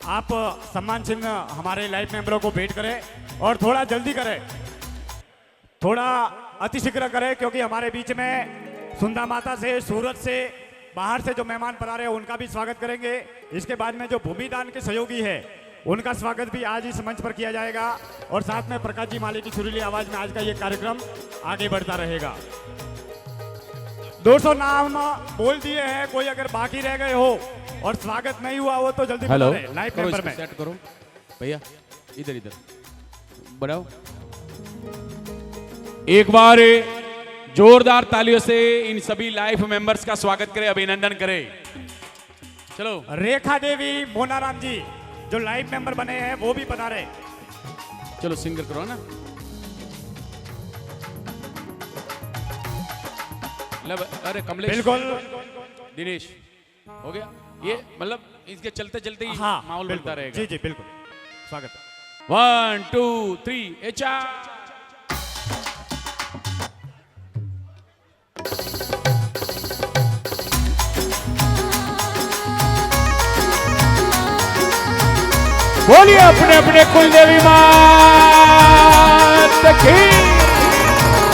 आप सम्मान चिन्ह हमारे लाइव मेंबरों को भेंट करें और थोड़ा जल्दी करें, थोड़ा अतिशीघ्र करें, क्योंकि हमारे बीच में सुंदा माता से, सूरत से, बाहर से जो मेहमान पधारे हैं उनका भी स्वागत करेंगे। इसके बाद में जो भूमि दान के सहयोगी है उनका स्वागत भी आज इस मंच पर किया जाएगा और साथ में प्रकाश जी माली की सुरीली आवाज में आज का ये कार्यक्रम आगे बढ़ता रहेगा। 200 नाम बोल दिए हैं, कोई अगर बाकी रह गए हो और स्वागत नहीं हुआ हो तो जल्दी हेलो, लाइव मेंबर में सेट करो भैया, इधर इधर बढ़ाओ। एक बार जोरदार तालियों से इन सभी लाइव मेंबर्स का स्वागत करें, अभिनंदन करें। चलो रेखा देवी, मोनाराम जी जो लाइव मेंबर बने हैं वो भी बता रहे। चलो सिंगर करो ना, अरे कमलेश, बिल्कुल दिनेश हो गया ये, मतलब इसके चलते चलते ही हाँ, माहौल बनता रहेगा। जी जी बिल्कुल, स्वागत। 1 2 3 एचा। बोलिए अपने अपने कुल देवी मात की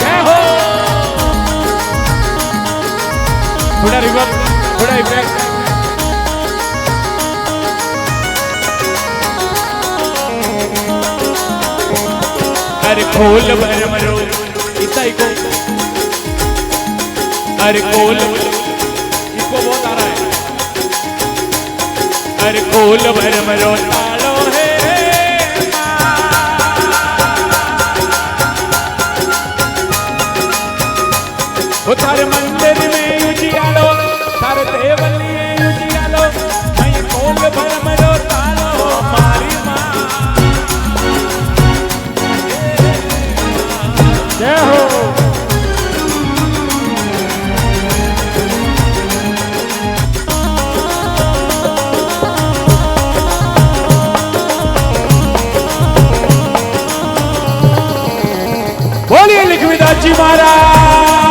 जय हो। थोड़ा रिवर्ब, थोड़ा इफेक्ट। अरे खोल भर मरो इतना को, अरे खोल इसको बहुत आ रहा है। अरे खोल भर मरो तालो है वो थारे मंदिर में उजियालो, थारे देवली में उजियालो, मैं खोल भर मरो तालो मारी माँ जय हो। बोलिए लिखविदास जी महाराज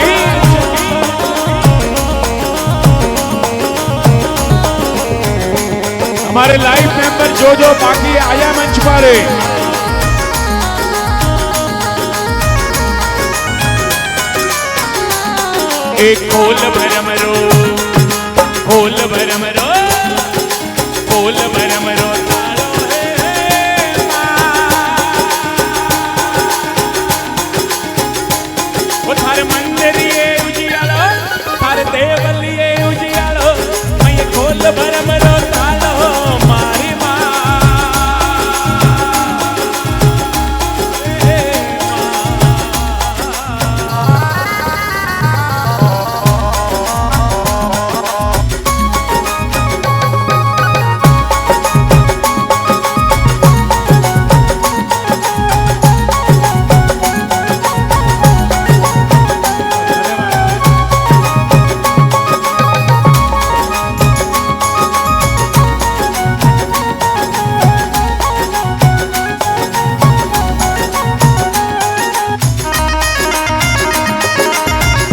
की। हमारे लाइव मेंबर जो बाकी आया मंच पर, एक खोल भरम रो, खोल भरम रो, खोल भरम रो तालो है वो थारे मंदिर ये उजियालो, थारे देवली ये उजियालो, मैं खोल भरम रो तालो मारी माँ।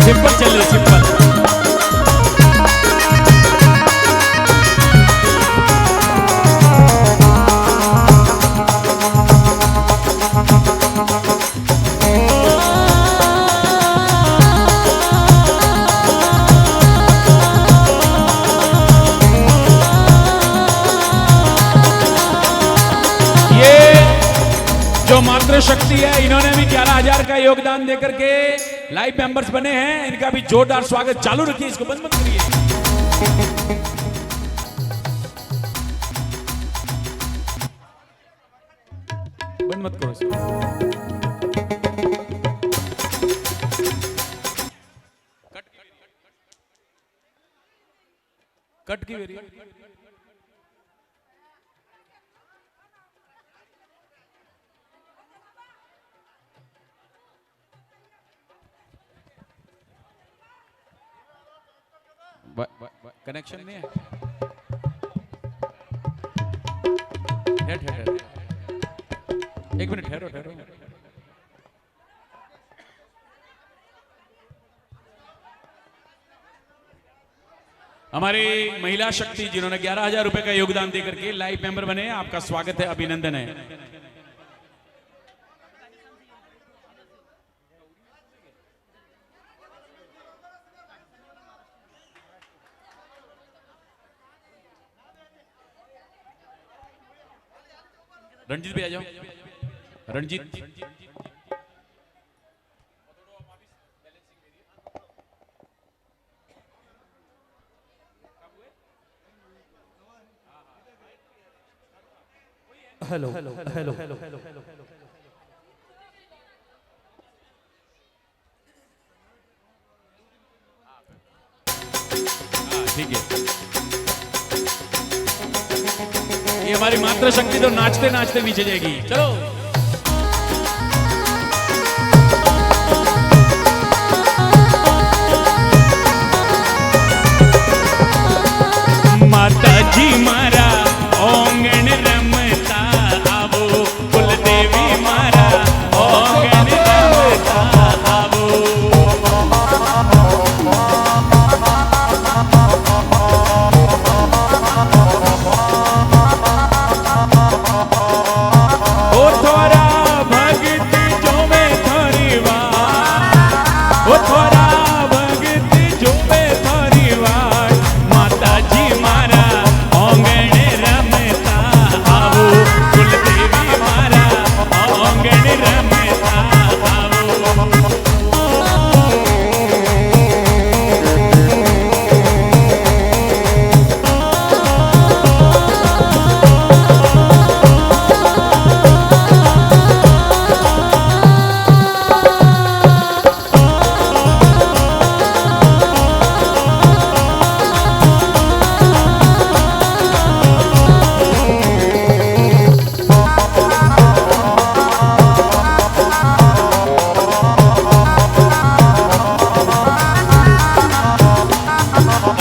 सिंपल चलिए, सिंपल। ये जो मातृशक्ति है, इन्होंने भी 11,000 का योगदान देकर के लाइव मेंबर्स बने हैं, इनका भी जोरदार स्वागत। चालू रखिए, इसको बंद मत करिए। बंद मत करो इसको। कट की वेरी कनेक्शन नहीं है। एक मिनट ठहरो ठहरो। हमारी महिला शक्ति जिन्होंने 11,000 रुपए का योगदान देकर के लाइव मेंबर बने, आपका स्वागत है, अभिनंदन है। रणजीत भी आ जाओ। Ranjit hello hello hello hello hello ठीक है। ये हमारी मातृशक्ति तो नाचते नाचते नीचे जाएगी। चलो माता जी मारा ओंगण रमता आवो, कुलदेवी मारा ओंगण रमता आवो। ओ थोरा भगत जो में थोरी वार, ओ थोरा भगत जो में थोरी वार, माता जी मारा ओंगण रमता आवो, कुलदेवी मारा ओंगण रमता आवो।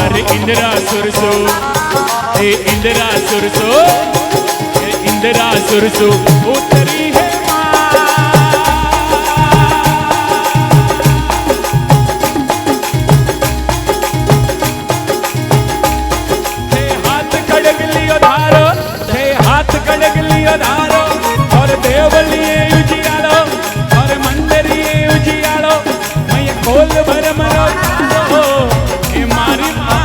अरे इंदिरा सुरसो, ए इंदिरा सुरसो, ए इंदिरा सुरसो उतरी है माँ। थे हाथ खड़ग लियो धारो, थे हाथ खड़ग लियो धारो, और देवलिए उजियालो, और मंदिरिए उजियालो, मैं खोल भर मरो तारो, ए मारी माँ।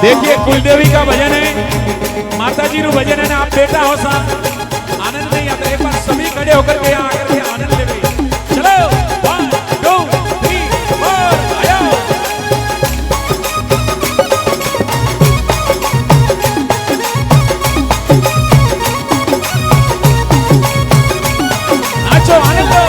देखिए कुलदेवी का भजन है, माता जी रू भजन है ना, आप बेटा हो साहब, आनंद नहीं आता। एक बार सभी खड़े होकर के यहाँ आकर के आनंद ले भाई। चलो 1 2 3 4 आया। नाचो आनंद लो।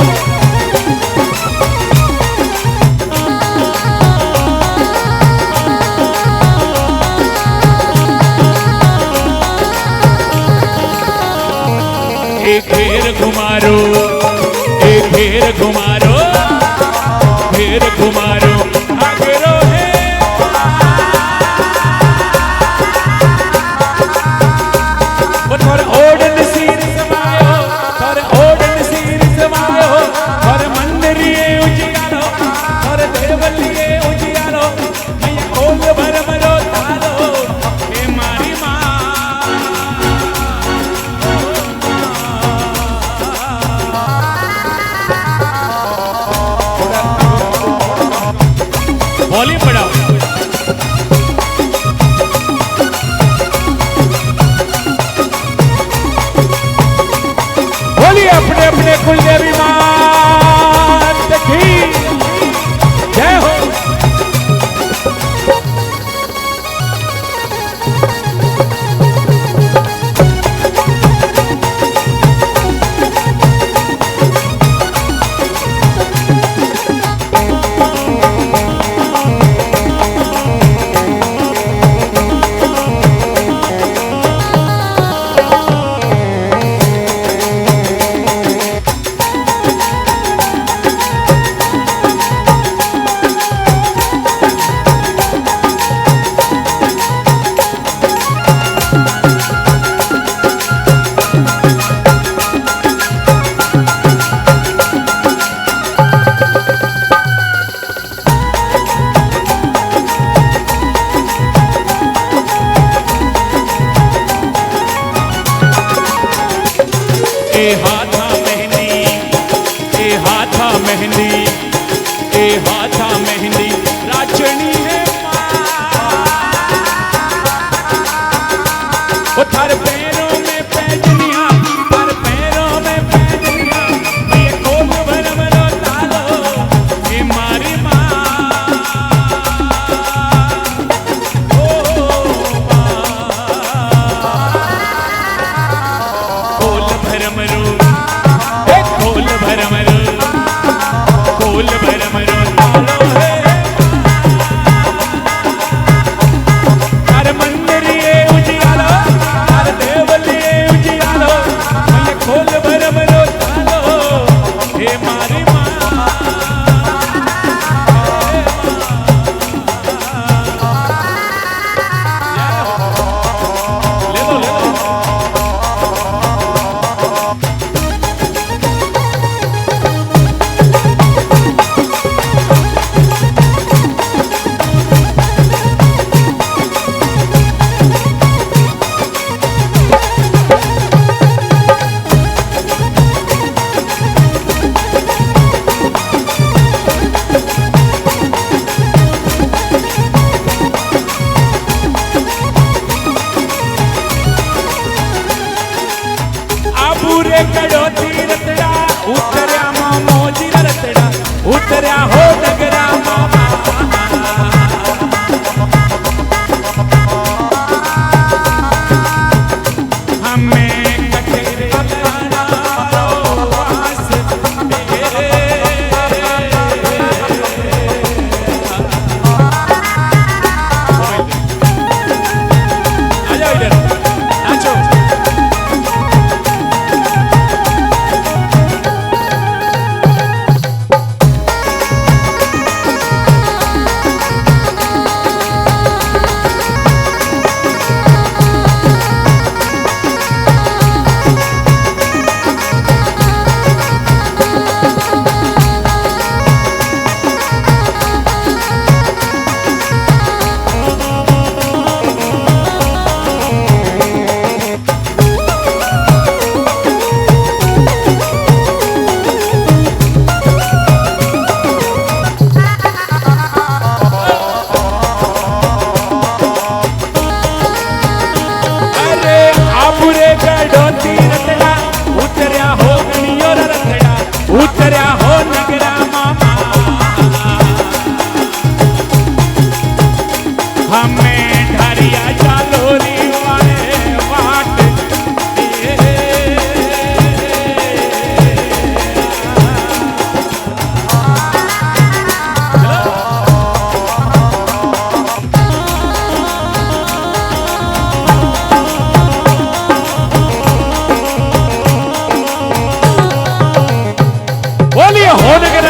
एक घेर घुमारो, एक घेर घुमारो, घेर घुमारो आगरो है। वो थोड़े ओडन सीर समायो, थोड़े ओडन सीर समायो, थोड़े मंदिरिए उजियालो, थोड़े देवलिए उजियालो, मैं खोल भर मरो तालो, ए मारी माँ। वॉल्यूम बढ़ाओ। बोलिए अपने अपने कुलदेवी मात की जय हो। मेहंदी ए हाथा मेहंदी राचनी है वो थारे पैरों में पैजनिया थारे पैरों में पैजनिया ये कोप भर भरो तालो ये मारी माँ ओ कोल भर मरो कोल भर मरो कोल भर मरो तालो है तारे मंदिर ये उजियालो तारे देवल ये उजियालो मैं खोल भर मरो तालो हे मारी माँ ले लो आबूरे कड़ोती रतड़ा उतरिया मोजी रतड़ा उतरिया हो डगरा मामा हमें कटेरे लगाना वास आ जाओ इधर नाचो आबूरे गडोती रतड़ा उतरिया हो गणियो रतड़ा उतरिया हो नगरा मामा हमें ढारिया चालोरी वाले वाट बोलिए हो नगर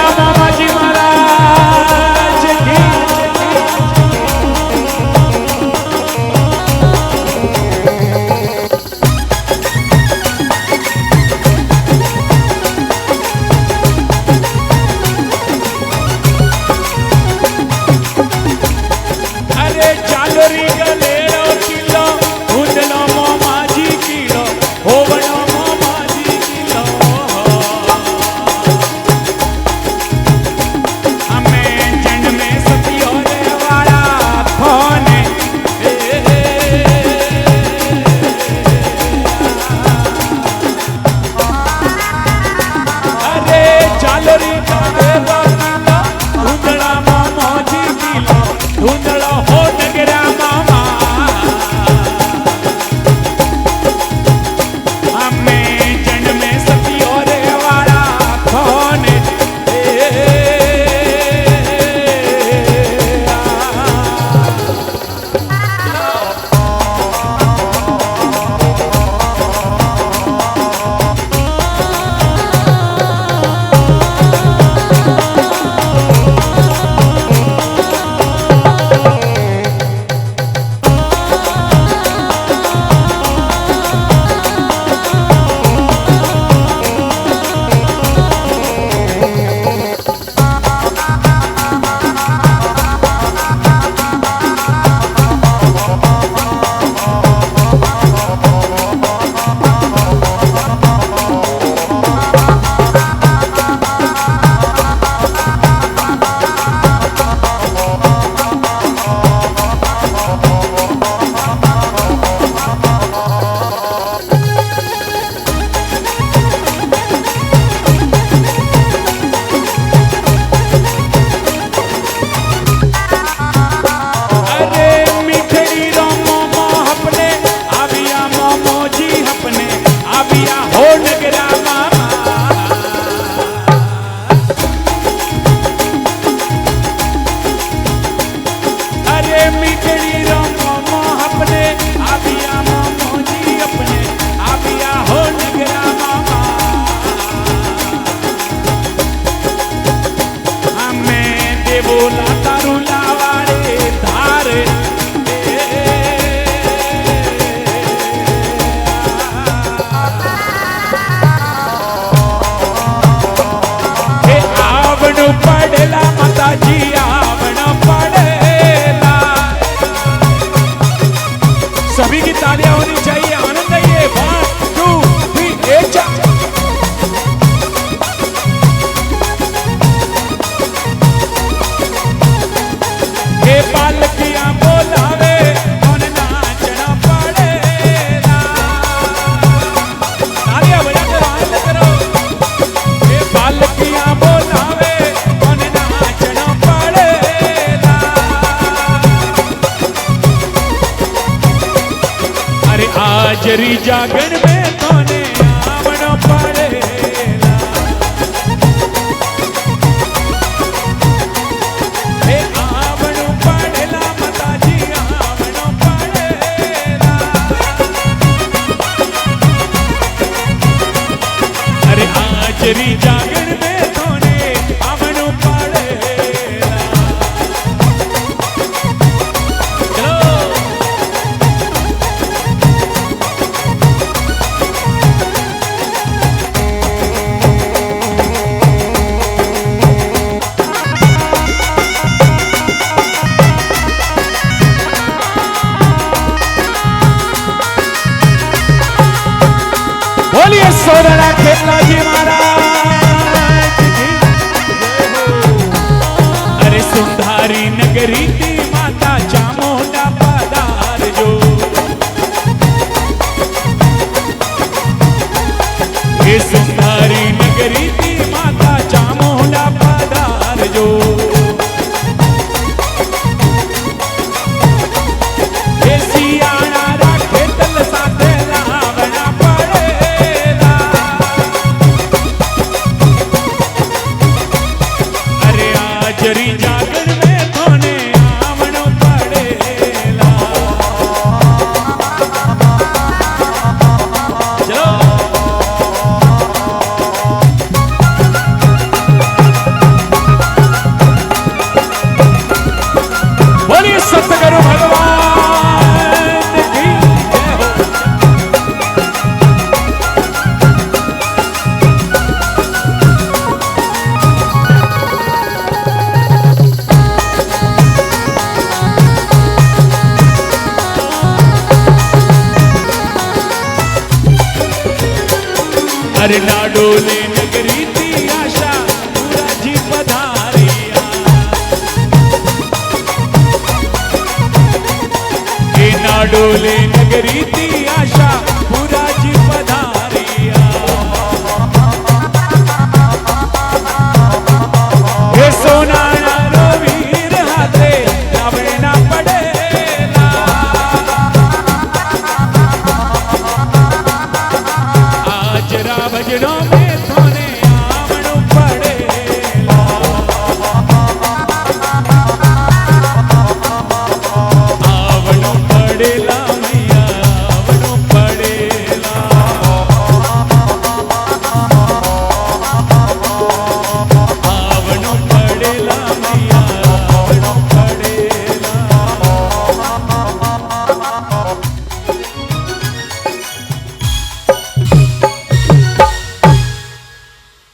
जागण में तोने आवणो पड़ेला हे आवणो पड़ेला माताजी आवणो पड़ेला अरे आचरी जागण में तोने आवणो पड़ेला चलो बोलिए सोरला खेतला जी महाराज की अरे सुंधारी नगरी की माता चामुंडा पधार जो ये सुंधारी नगरी की माता चामुंडा पधार जो ये सियाना राखे तल साथे लावना पड़ेला अरे आजरी जागरण में तोने आवणो पड़ेला चलो बोलिए सतगुरु भगवान की जय हो अरे नाडोले नगरी थी आशा पूरा जी पधारिया ये नाडोले नगरी थी आशा पूरा जी पधारिया ये सोना रो वीर हाथे लावना पड़ेला आज रा भजनों में तोने आवणो पड़ेला आवणो पड़ेला मैया आवणो पड़ेला आवणो पड़ेला मैया आवणो पड़ेला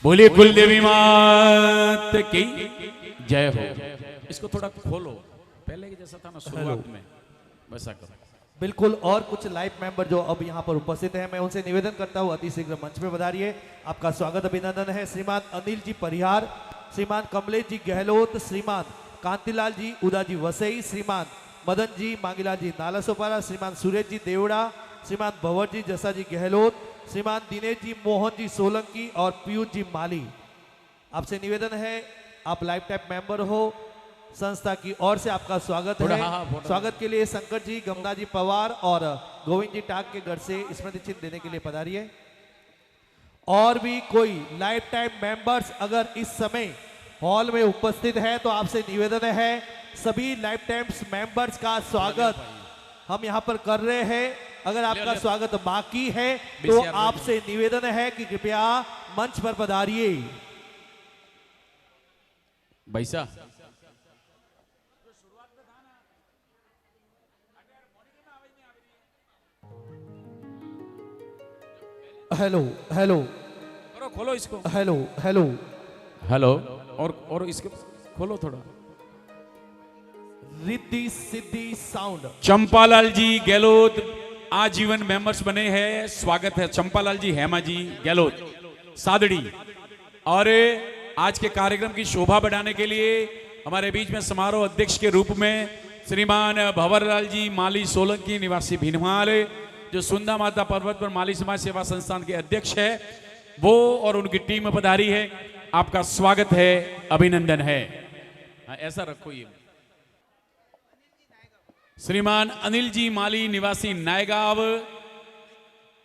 बोलिए कुलदेवी मात की जय हो इसको थोड़ा खोलो पहले की जैसा था ना शुरुआत में वैसा करो बिल्कुल। और कुछ लाइव मेंबर जो अब यहाँ पर उपस्थित हैं, मैं उनसे निवेदन करता हूँ अति शीघ्र मंच पे पधारिए। आपका स्वागत अभिनंदन है। श्रीमान अनिल जी परिहार, श्रीमान कमलेश जी गहलोत, श्रीमान कांतिलाल जी उदा जी वसई, श्रीमान मदन जी मांगीलाल जी नालासोपारा, श्रीमान सुरेश जी देवड़ा, श्रीमान भंवर जी जसा जी गहलोत, श्रीमान दिनेश जी मोहन जी सोलंकी और पीयूष जी माली। आपसे निवेदन है, आप लाइफ टाइम मेंबर हो, संस्था की ओर से आपका स्वागत है। स्वागत के लिए शंकर जी, गमना जी पवार और गोविंद जी टाक के घर से स्मृति चिन्ह देने के लिए पधारिए। और भी कोई लाइफ टाइम मेंबर्स अगर इस समय हॉल में उपस्थित है तो आपसे निवेदन है, सभी लाइफ टाइम्स मेंबर्स का स्वागत हम यहाँ पर कर रहे हैं। अगर आपका स्वागत बाकी है तो आपसे निवेदन है कि कृपया मंच पर पधारिए। बैसा हेलो हेलो करो, खोलो इसको, हेलो हेलो हेलो और इसको खोलो थोड़ा। रिद्धि सिद्धि साउंड। चंपालाल जी गहलोत आजीवन मेंबर्स बने हैं। स्वागत है चंपालाल जी, हेमा जी गहलोत सादड़ी। और आज के कार्यक्रम की शोभा बढ़ाने के लिए हमारे बीच में समारोह अध्यक्ष के रूप में श्रीमान भंवरलाल जी माली सोलंकी निवासी भिनवाल, जो सुंदा माता पर्वत पर माली समाज सेवा संस्थान के अध्यक्ष है, वो और उनकी टीम पधारी है। आपका स्वागत है, अभिनंदन है। ऐसा रखो। ये श्रीमान अनिल जी माली निवासी नायगांव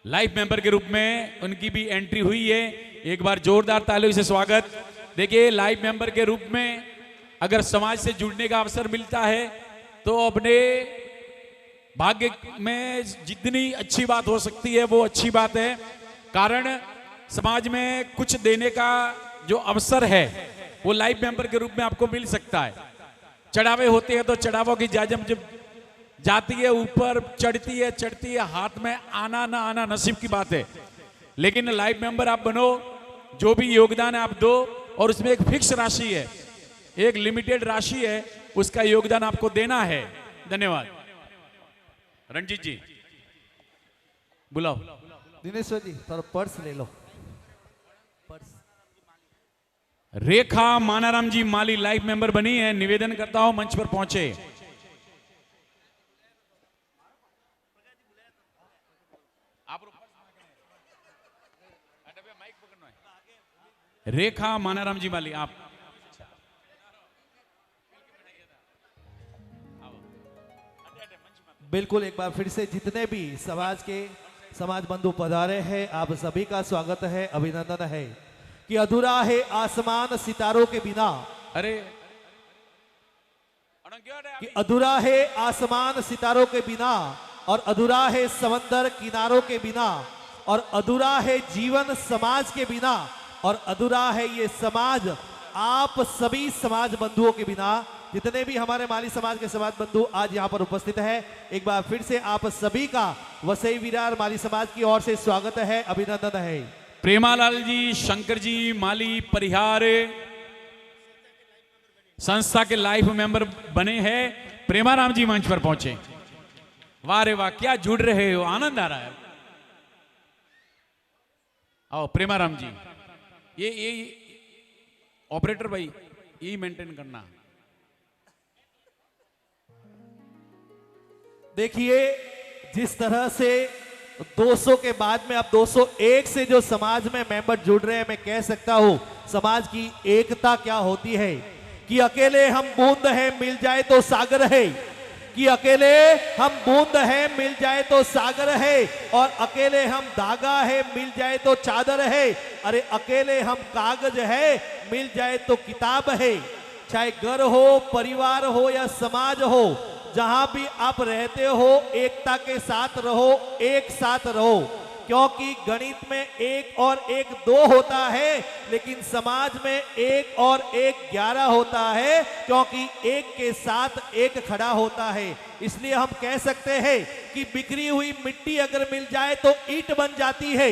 लाइफ मेंबर के रूप में उनकी भी एंट्री हुई है। एक बार जोरदार तालियों से स्वागत। देखिए, लाइफ मेंबर के रूप में अगर समाज से जुड़ने का अवसर मिलता है तो अपने भाग्य में जितनी अच्छी बात हो सकती है वो अच्छी बात है। कारण समाज में कुछ देने का जो अवसर है वो लाइफ मेंबर के रूप में आपको मिल सकता है। चढ़ावे होते हैं तो चढ़ावों की जाजम जब जाती है ऊपर, चढ़ती है, हाथ में आना ना आना नसीब की बात है। लेकिन लाइफ मेंबर आप बनो, जो भी योगदान आप दो, और उसमें एक फिक्स राशि है, एक लिमिटेड राशि है, उसका योगदान आपको देना है। धन्यवाद। रंजीत जी बुलाओ। दिनेश्वर जी थोड़ा पर्स ले लो। पर्स। रेखा मानाराम जी माली लाइफ मेंबर बनी है। निवेदन करता हूं मंच पर पहुंचे। रेखा मानाराम जी माली, आप बिल्कुल, एक बार फिर से जितने भी समाज बंधु पधारे हैं, आप सभी का स्वागत है, अभिनंदन है कि अधूरा है आसमान सितारों के बिना। अरे कि अधूरा है आसमान सितारों के बिना, और अधूरा है समंदर किनारों के बिना, और अधूरा है जीवन समाज के बिना, और अधूरा है ये समाज आप सभी समाज बंधुओं के बिना। जितने भी हमारे माली समाज के समाज बंधु आज यहाँ पर उपस्थित है, एक बार फिर से आप सभी का वसई विरार माली समाज की ओर से स्वागत है, अभिनंदन है। प्रेमालाल जी, शंकर जी माली परिहार संस्था के लाइफ मेंबर बने हैं। प्रेमाराम जी मंच पर पहुंचे। वाह रे वाह, क्या जुड़ रहे हो, आनंद आ रहा है। आओ प्रेमाराम जी, ये ऑपरेटर भाई ये मेंटेन करना। देखिए, जिस तरह से 200 के बाद में अब 201 से जो समाज में मेंबर जुड़ रहे हैं, मैं कह सकता हूं समाज की एकता क्या होती है। कि अकेले हम बूंद हैं मिल जाए तो सागर है, कि अकेले हम बूंद हैं मिल जाए तो सागर है, और अकेले हम धागा है मिल जाए तो चादर है, अरे अकेले हम कागज है मिल जाए तो किताब है। चाहे घर हो, परिवार हो या समाज हो, जहां भी आप रहते हो एकता के साथ रहो, एक साथ रहो। क्योंकि गणित में 1 और 1 2 होता है, लेकिन समाज में 1 और 1 11 होता है, क्योंकि 1 के साथ 1 खड़ा होता है। इसलिए हम कह सकते हैं कि बिखरी हुई मिट्टी अगर मिल जाए तो ईंट बन जाती है,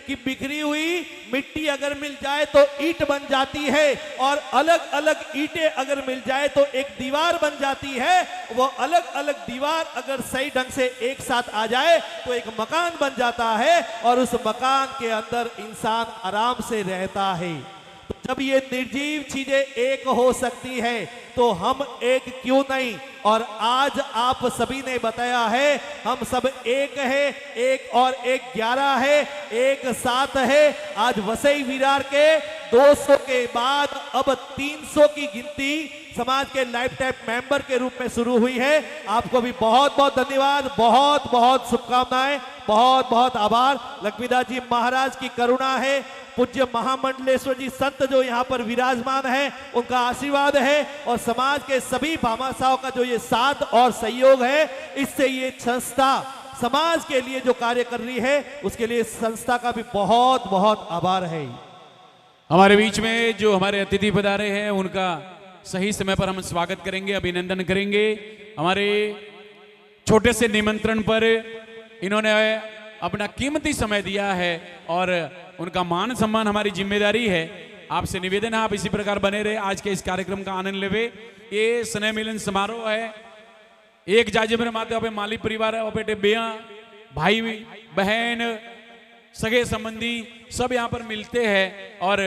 कि बिखरी हुई मिट्टी अगर मिल जाए तो ईंट बन जाती है, और अलग अलग ईंटें अगर मिल जाए तो एक दीवार बन जाती है। वो अलग अलग दीवार अगर सही ढंग से एक साथ आ जाए तो एक मकान बन जाता है, और उस मकान के अंदर इंसान आराम से रहता है। तो जब ये निर्जीव चीजें एक हो सकती है तो हम एक क्यों नहीं। और आज आप सभी ने बताया है हम सब एक है, 1 और 1 11 है, एक साथ है। आज वसई विरार के 200 के बाद अब 300 की गिनती समाज के लाइफ टाइम मेंबर के रूप में शुरू हुई है। आपको भी बहुत बहुत धन्यवाद, बहुत बहुत शुभकामनाएं, बहुत बहुत आभार। लक्ष्मीदास जी महाराज की करुणा है, पूज्य महामंडलेश्वर जी संत जो यहाँ पर विराजमान है उनका आशीर्वाद है, और समाज के सभी भामाशाहों का जो ये साथ और सहयोग है, इससे ये संस्था समाज के लिए जो कार्य कर रही है उसके लिए संस्था का भी बहुत बहुत आभार है। हमारे बीच में जो हमारे अतिथि पधारे हैं उनका सही समय पर हम स्वागत करेंगे, अभिनंदन करेंगे। हमारे छोटे से निमंत्रण पर इन्होंने अपना कीमती समय दिया है और उनका मान सम्मान हमारी जिम्मेदारी है। आपसे निवेदन है आप इसी प्रकार बने रहे, आज के इस कार्यक्रम का आनंद लेवे। ये स्नेह मिलन समारोह है, एक जाजिम माते पे माली परिवार बेटे बेया भाई बहन सगे संबंधी सब यहाँ पर मिलते हैं, और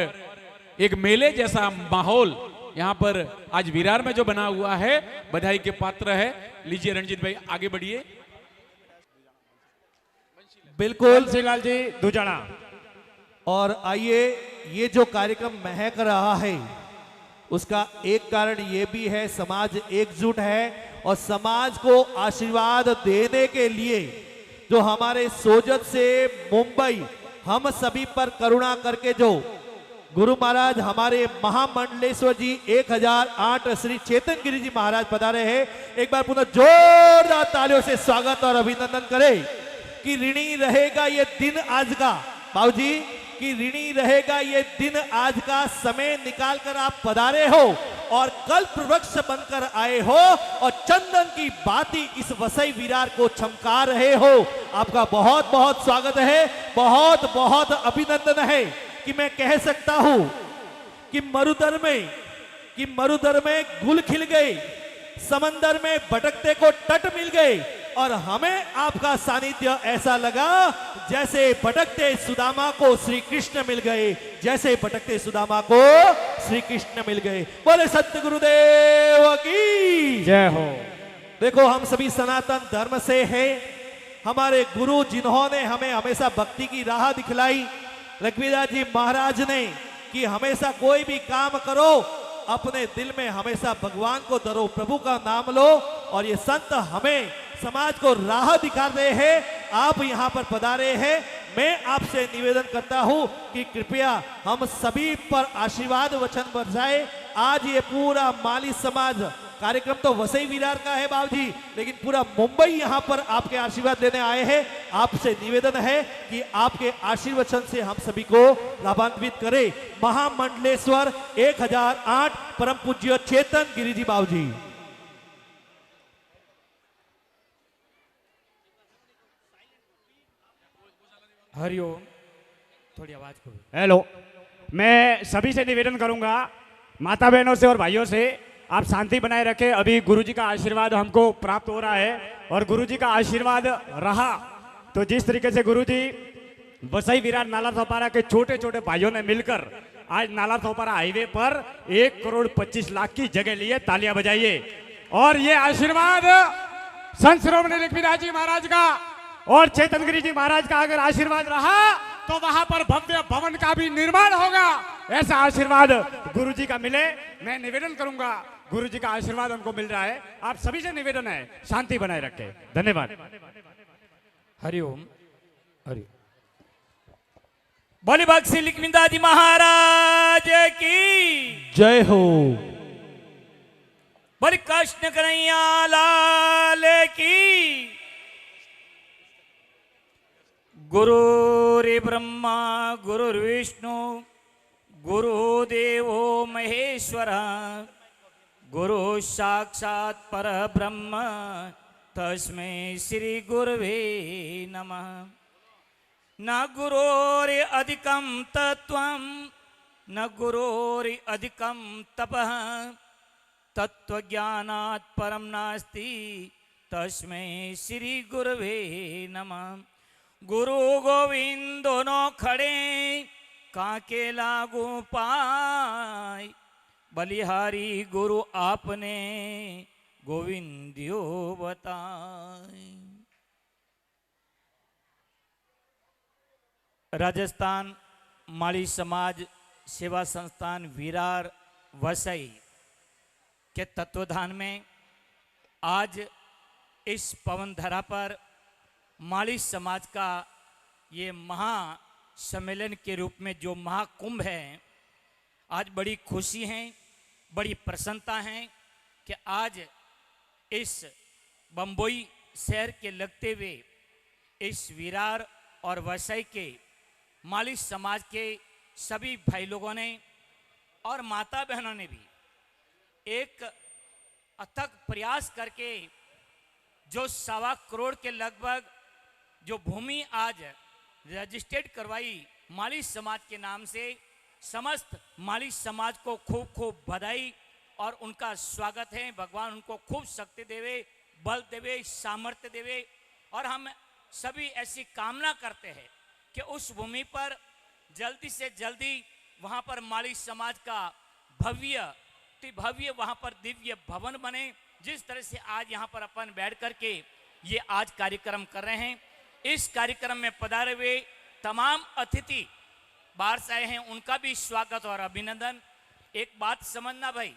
एक मेले जैसा माहौल यहाँ पर आज विरार में जो बना हुआ है, बधाई के पात्र है। लीजिए रंजीत भाई आगे बढ़िए। बिल्कुल बंसीलाल जी दुजाना। और आइए, ये जो कार्यक्रम महक रहा है उसका एक कारण ये भी है, समाज एकजुट है, और समाज को आशीर्वाद देने के लिए जो हमारे सोजत से मुंबई हम सभी पर करुणा करके जो गुरु महाराज हमारे महामंडलेश्वर जी 1008 श्री चेतन गिरी जी महाराज पधारे हैं। एक बार पुनः जोरदार तालियों से स्वागत और अभिनंदन करें कि ऋणी रहेगा ये दिन आज का, बाबूजी कि ऋणी रहेगा ये दिन आज का, समय निकाल कर आप पधारे हो और कल्प वृक्ष बनकर आए हो और चंदन की बाती इस वसई विरार को चमका रहे हो। आपका बहुत बहुत स्वागत है, बहुत बहुत अभिनंदन है कि मैं कह सकता हूं कि मरुदर में गुल खिल गए, समंदर में भटकते को तट मिल गए और हमें आपका सानिध्य ऐसा लगा जैसे भटकते सुदामा को श्री कृष्ण मिल गए, जैसे भटकते सुदामा को श्री कृष्ण मिल गए। बोले सत्य गुरुदेव की जय हो। देखो हम सभी सनातन धर्म से हैं, हमारे गुरु जिन्होंने हमें हमेशा भक्ति की राह दिखलाई, लक्ष्मीदास जी महाराज ने कि हमेशा कोई भी काम करो अपने दिल में हमेशा भगवान को धरो, प्रभु का नाम लो, और ये संत हमें समाज को राह दिखा रहे हैं। आप यहाँ पर पधारे हैं, मैं आपसे निवेदन करता हूँ कि कृपया हम सभी पर आशीर्वाद वचन बरसाए। आज ये पूरा माली समाज कार्यक्रम तो वसई विरार का है बाबूजी, लेकिन पूरा मुंबई यहाँ पर आपके आशीर्वाद लेने आए हैं। आपसे निवेदन है कि आपके आशीर्वचन से हम सभी को लाभान्वित करें। महामंडलेश्वर 1008 परम पूज्य चेतन गिरी जी बाबूजी। हरिओम, थोड़ी आवाज करो। हेलो, मैं सभी से निवेदन करूंगा, माता बहनों से और भाइयों से, आप शांति बनाए रखें। अभी गुरुजी का आशीर्वाद हमको प्राप्त हो रहा है और गुरुजी का आशीर्वाद रहा तो जिस तरीके से गुरुजी वसई विरार नाला थोपारा के छोटे छोटे भाइयों ने मिलकर आज नाला थोपारा हाईवे पर 1,25,00,000 की जगह लिए, तालियां बजाइए। और ये आशीर्वाद संत श्रोमणी लक्ष्मीदास जी महाराज का और चेतन गिरी जी महाराज का अगर आशीर्वाद रहा तो वहां पर भव्य भवन का भी निर्माण होगा। ऐसा आशीर्वाद गुरुजी का मिले, मैं निवेदन करूंगा। गुरुजी का आशीर्वाद हमको मिल रहा है, आप सभी से निवेदन है शांति बनाए रखें। धन्यवाद। हरिओम, हरिओम। बोली भक्त श्री लक्ष्मीदास जी महाराज की जय हो। बोली कृष्ण कन्हैया लाल की। गुरुर् ब्रह्मा गुरुर्विष्णु गुरुदेवो महेश्वर, गुरु साक्षात् परब्रह्म तस्मै श्री गुरवे नमः। न गुरोरधिकं तत्त्वं न गुरोरधिकं तपः, तत्त्वज्ञानात् परं नास्ति तस्मै श्री गुरवे नमः। गुरु गोविंद दोनों खड़े काके लागू पाए, बलिहारी गुरु आपने गोविंदियो बताए। राजस्थान माली समाज सेवा संस्थान विरार वसई के तत्वाधान में आज इस पवन धरा पर माली समाज का ये महा सम्मेलन के रूप में जो महाकुंभ है, आज बड़ी खुशी है, बड़ी प्रसन्नता है कि आज इस बम्बई शहर के लगते हुए इस विरार और वसई के माली समाज के सभी भाई लोगों ने और माता बहनों ने भी एक अथक प्रयास करके जो 1.25 करोड़ के लगभग जो भूमि आज रजिस्टर्ड करवाई माली समाज के नाम से, समस्त माली समाज को खूब खूब बधाई और उनका स्वागत है। भगवान उनको खूब शक्ति देवे, बल देवे, सामर्थ्य देवे। और हम सभी ऐसी कामना करते हैं कि उस भूमि पर जल्दी से जल्दी वहाँ पर माली समाज का भव्य वहाँ पर दिव्य भवन बने। जिस तरह से आज यहाँ पर अपन बैठ करके ये आज कार्यक्रम कर रहे हैं, इस कार्यक्रम में पधारे हुए तमाम अतिथि बाहर से आए हैं, उनका भी स्वागत और अभिनंदन। एक बात समझना भाई,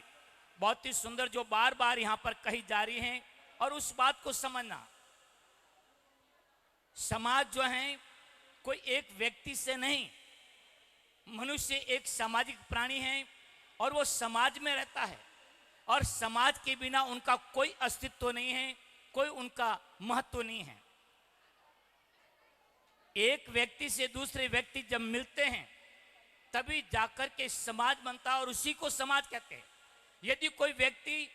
बहुत ही सुंदर जो बार बार यहाँ पर कही जा रही है, और उस बात को समझना, समाज जो है कोई एक व्यक्ति से नहीं, मनुष्य एक सामाजिक प्राणी है और वो समाज में रहता है और समाज के बिना उनका कोई अस्तित्व नहीं है, कोई उनका महत्व नहीं है। एक व्यक्ति से दूसरे व्यक्ति जब मिलते हैं तभी जाकर के समाज बनता है और उसी को समाज कहते हैं। यदि कोई व्यक्ति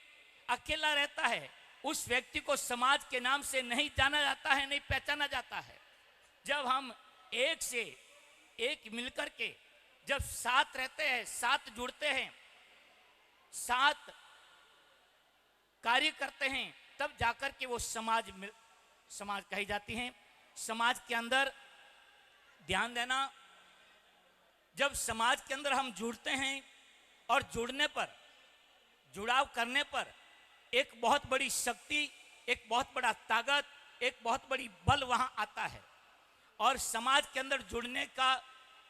अकेला रहता है, उस व्यक्ति को समाज के नाम से नहीं जाना जाता है, नहीं पहचाना जाता है। जब हम एक से एक मिलकर के जब साथ रहते हैं, साथ जुड़ते हैं, साथ कार्य करते हैं, तब जाकर के वो समाज कही जाती हैं। समाज के अंदर ध्यान देना, जब समाज के अंदर हम जुड़ते हैं और जुड़ने पर, जुड़ाव करने पर एक बहुत बड़ी शक्ति, एक बहुत बड़ा ताकत, एक बहुत बड़ी बल वहां आता है। और समाज के अंदर जुड़ने का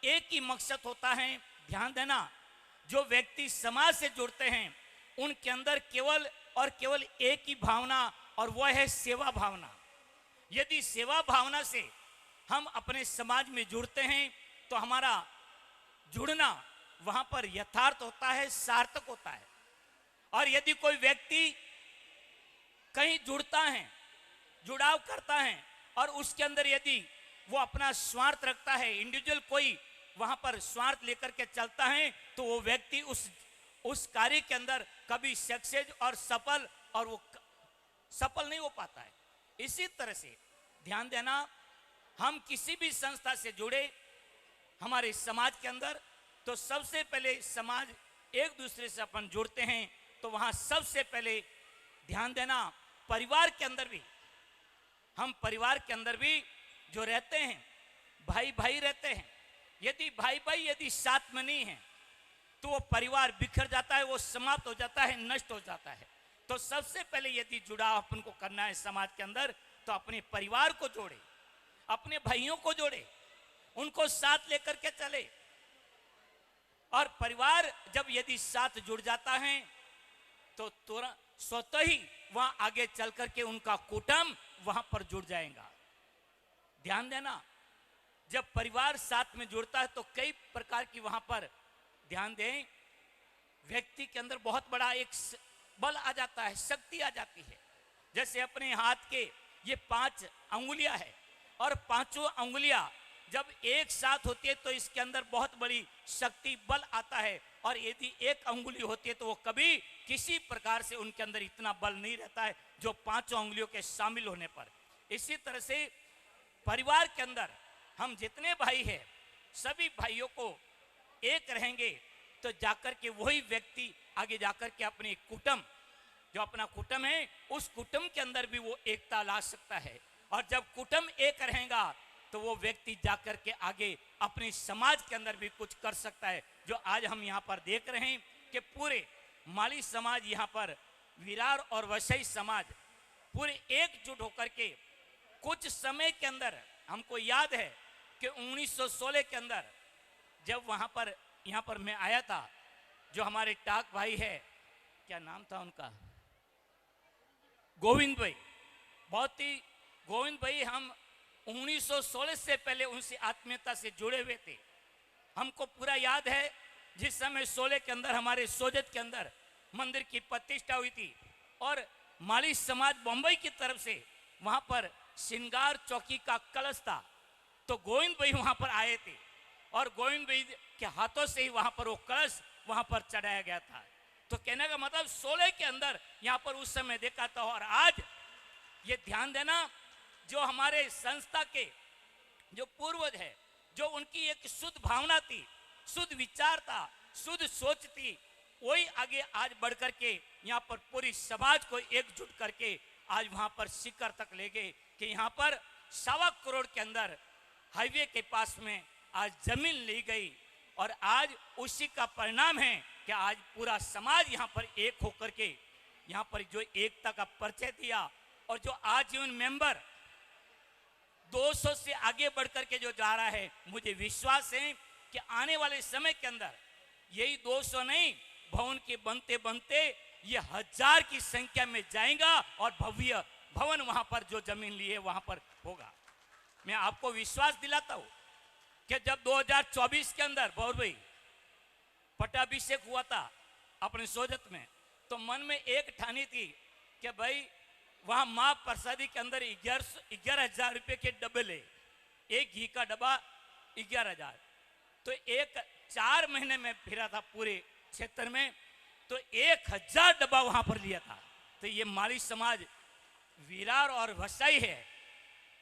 एक ही मकसद होता है, ध्यान देना, जो व्यक्ति समाज से जुड़ते हैं उनके अंदर केवल और केवल एक ही भावना, और वह है सेवा भावना। यदि सेवा भावना से हम अपने समाज में जुड़ते हैं तो हमारा जुड़ना वहां पर यथार्थ होता है, सार्थक होता है। और यदि कोई व्यक्ति कहीं जुड़ता है, जुड़ाव करता है और उसके अंदर यदि वो अपना स्वार्थ रखता है, इंडिविजुअल कोई वहां पर स्वार्थ लेकर के चलता है, तो वो व्यक्ति उस कार्य के अंदर कभी सक्सेस और सफल नहीं हो पाता है। इसी तरह से ध्यान देना, हम किसी भी संस्था से जुड़े हमारे समाज के अंदर, तो सबसे पहले समाज एक दूसरे से अपन जुड़ते हैं तो वहां सबसे पहले ध्यान देना, परिवार के अंदर भी, हम परिवार के अंदर भी जो रहते हैं, भाई भाई रहते हैं। यदि भाई भाई यदि साथ में नहीं है तो वो परिवार बिखर जाता है, वो समाप्त हो जाता है, नष्ट हो जाता है। तो सबसे पहले यदि जुड़ाव अपन को करना है समाज के अंदर, तो अपने परिवार को जोड़े, अपने भाइयों को जोड़े, उनको साथ लेकर के चले। और परिवार जब यदि साथ जुड़ जाता है तो तुरंत स्वतः ही वहां आगे चल करके उनका कुटुंब वहां पर जुड़ जाएगा। ध्यान देना, जब परिवार साथ में जुड़ता है तो कई प्रकार की वहां पर ध्यान दें, व्यक्ति के अंदर बहुत बड़ा एक बल आ जाता है, शक्ति आ जाती है। जैसे अपने हाथ के ये 5 अंगुलियां है और पांचों अंगुलियां जब एक साथ होती है तो इसके अंदर बहुत बड़ी शक्ति बल आता है। और यदि एक अंगुली होती है तो वो कभी किसी प्रकार से उनके अंदर इतना बल नहीं रहता है जो 5 अंगुलियों के शामिल होने पर। इसी तरह से परिवार के अंदर हम जितने भाई हैं, सभी भाइयों को एक रहेंगे तो जाकर के वही व्यक्ति आगे जाकर के अपने कुटुंब, जो अपना कुटुंब है, उस कुटुंब के अंदर भी वो एकता ला सकता है। और जब कुटुंब एक रहेगा तो वो व्यक्ति जाकर के आगे अपने समाज के अंदर भी कुछ कर सकता है। जो आज हम यहाँ पर देख रहे हैं कि पूरे माली समाज, यहाँ पर विरार और वसई समाज पूरे एकजुट होकर के कुछ समय के अंदर, हमको याद है कि 1916 के अंदर जब वहाँ पर यहाँ पर मैं आया था, जो हमारे टाक भाई है, क्या नाम था उनका, गोविंद भाई, बहुत ही गोविंद भाई, हम 1916 से पहले उनसे आत्मीयता से जुड़े हुए थे। हमको पूरा याद है जिस समय 16 के अंदर हमारे सोजत के अंदर मंदिर की प्रतिष्ठा हुई थी और माली समाज बम्बई की तरफ से वहां पर श्रृंगार चौकी का कलश था, तो गोविंद भाई वहां पर आए थे और गोविंद भाई के हाथों से ही वहां पर वो कलश वहां पर चढ़ाया गया था। तो कहने का मतलब 16 के अंदर यहाँ पर उस समय देखा था। और आज ये ध्यान देना, जो हमारे संस्था के जो पूर्वज है, जो उनकी एक शुद्ध भावना थी, शुद्ध विचार था, शुद्ध सोच थी, वही आगे आज बढ़ करके यहाँ पर पूरी समाज को एकजुट करके आज वहां पर शिखर तक ले गए कि यहाँ पर 1.25 करोड़ के अंदर हाईवे के पास में आज जमीन ली गई। और आज उसी का परिणाम है कि आज पूरा समाज यहाँ पर एक होकर के यहाँ पर जो एकता का परिचय दिया और जो आजीवन मेंबर 200 से आगे बढ़कर के जो जा रहा है, मुझे विश्वास है कि आने वाले समय के अंदर यही 200 नहीं, भवन के बनते बनते ये 1000 की संख्या में जाएगा और भव्य भवन वहां पर जो जमीन ली है वहां पर होगा। मैं आपको विश्वास दिलाता हूं कि जब 2024 के अंदर बहुत भाई पट्टाभिषेक हुआ था अपने सोजत में, तो मन में एक ठानी थी कि भाई वहां मां प्रसादी के अंदर 11,000 रुपये के डब्बे ले, एक घी का डब्बा 11,000। तो 4 महीने में फिरा था पूरे क्षेत्र में, तो 1,000 डब्बा वहां पर लिया था। तो ये माली समाज विरार और वसाई है।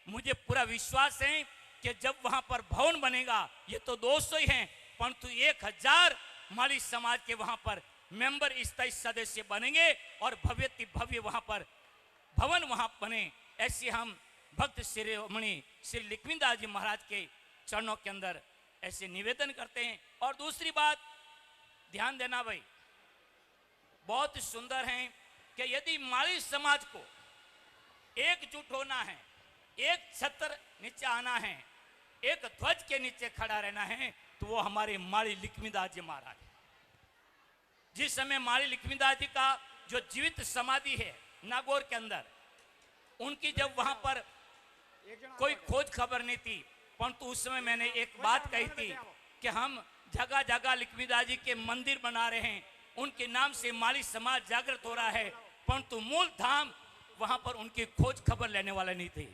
मुझे पूरा विश्वास है कि जब वहां पर भवन बनेगा, ये तो 200 ही हैं, परंतु 1,000 माली समाज के वहां पर मेंबर स्थायी सदस्य बनेंगे और भव्य भव्य वहां पर भवन वहां बने। ऐसे हम भक्त शिरोमणि श्री लक्ष्मीदास जी महाराज के चरणों के अंदर ऐसे निवेदन करते हैं। और दूसरी बात ध्यान देना भाई, बहुत सुंदर है कि यदि माली समाज को एकजुट होना है, एक छत्र नीचे आना है, एक ध्वज के नीचे खड़ा रहना है, तो वो हमारे माली लक्ष्मीदास जी महाराज है। जिस समय माली लक्ष्मीदास जी का जो जीवित समाधि है नागौर के अंदर, उनकी जब वहां पर कोई खोज खबर नहीं थी, परंतु उस समय मैंने एक बात कही थी कि हम जगह जगह लक्ष्मीदास जी के मंदिर बना रहे हैं, उनके नाम से माली समाज जागृत हो रहा है, परंतु मूल धाम वहां पर उनकी खोज खबर लेने वाला नहीं थे।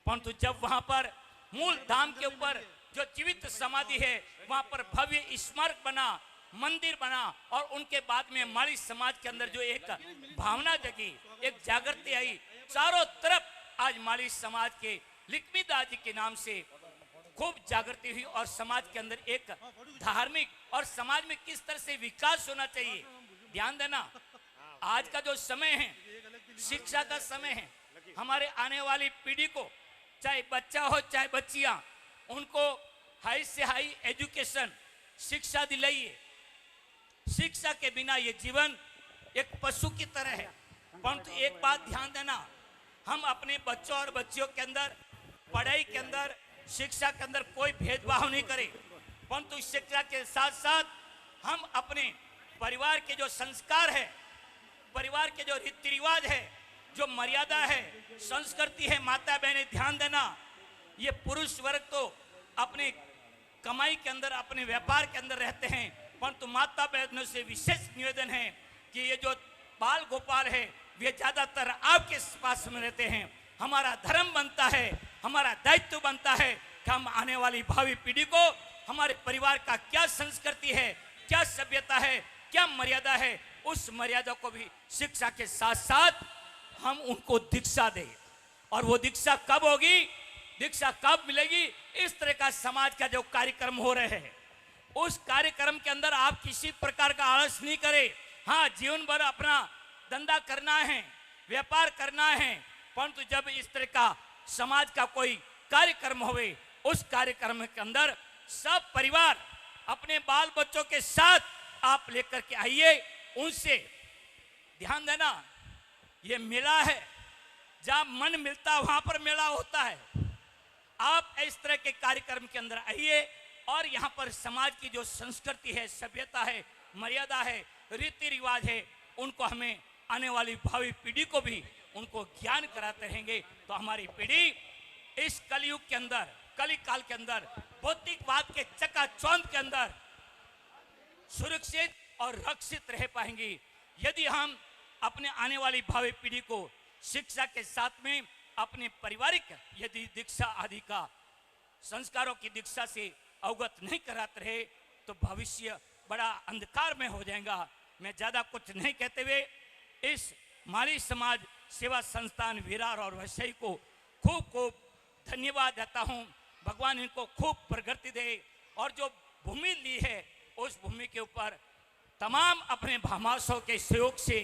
परंतु जब वहां पर मूल धाम के ऊपर जो जीवित समाधि है, वहां पर भव्य स्मारक बना, मंदिर बना, और उनके बाद में माली समाज के अंदर जो एक भावना जगी, एक जागृति आई, चारों तरफ आज माली समाज के लक्ष्मीदास जी के नाम से खूब जागृति हुई। और समाज के अंदर एक धार्मिक और समाज में किस तरह से विकास होना चाहिए, ध्यान देना। आज का जो समय है शिक्षा का समय है। हमारे आने वाली पीढ़ी को, चाहे बच्चा हो चाहे बच्चियां, उनको हाई से हाई एजुकेशन शिक्षा दिलाइए। शिक्षा के बिना ये जीवन एक पशु की तरह है। परंतु एक बात ध्यान देना, हम अपने बच्चों और बच्चियों के अंदर पढ़ाई के अंदर शिक्षा के अंदर कोई भेदभाव नहीं करें, परंतु शिक्षा के साथ साथ हम अपने परिवार के जो संस्कार है, परिवार के जो रीति रिवाज है, जो मर्यादा है, संस्कृति है, माता बहनें ध्यान देना। ये पुरुष वर्ग तो अपने कमाई के अंदर, अपने व्यापार के अंदर रहते हैं, परंतु माता बहनों से विशेष निवेदन है कि ये जो बाल गोपाल है, वे ज्यादातर आपके पास में रहते हैं। हमारा धर्म बनता है, हमारा दायित्व बनता है कि हम आने वाली भावी पीढ़ी को हमारे परिवार का क्या संस्कृति है, क्या सभ्यता है, क्या मर्यादा है, उस मर्यादा को भी शिक्षा के साथ साथ हम उनको दीक्षा दें। और वो दीक्षा कब होगी, दीक्षा कब मिलेगी, इस तरह का समाज का जो कार्यक्रम हो रहे हैं, उस कार्यक्रम के अंदर आप किसी प्रकार का आलस नहीं करें। हाँ, जीवन भर अपना धंधा करना है, व्यापार करना है, परंतु जब इस तरह का समाज का कोई कार्यक्रम होवे, उस कार्यक्रम के अंदर सब परिवार अपने बाल बच्चों के साथ आप लेकर के आइए। उनसे ध्यान देना, ये मेला है, जहां मन मिलता वहां पर मेला होता है। आप इस तरह के कार्यक्रम के अंदर आइए और यहाँ पर समाज की जो संस्कृति है, सभ्यता है, मर्यादा है, रीति रिवाज है, उनको हमें आने वाली भावी पीढ़ी को भी उनको ज्ञान कराते रहेंगे, तो हमारी पीढ़ी इस कलयुग के अंदर, कली काल के अंदर, भौतिकवाद के चकाचौंध के अंदर सुरक्षित और रक्षित रह पाएंगी। यदि हम अपने आने वाली भावी पीढ़ी को शिक्षा के साथ में अपने पारिवारिक यदि दीक्षा आदि का संस्कारों की दीक्षा से अवगत नहीं कराते रहे, तो भविष्य बड़ा अंधकार में हो जाएगा। मैं ज्यादा कुछ नहीं कहते हुए इस माली समाज सेवा संस्थान विरार और वसई को खूब खूब धन्यवाद देता हूं। भगवान इनको खूब प्रगति दे, और जो भूमि ली है उस भूमि के ऊपर तमाम अपने भामाशों के सहयोग से,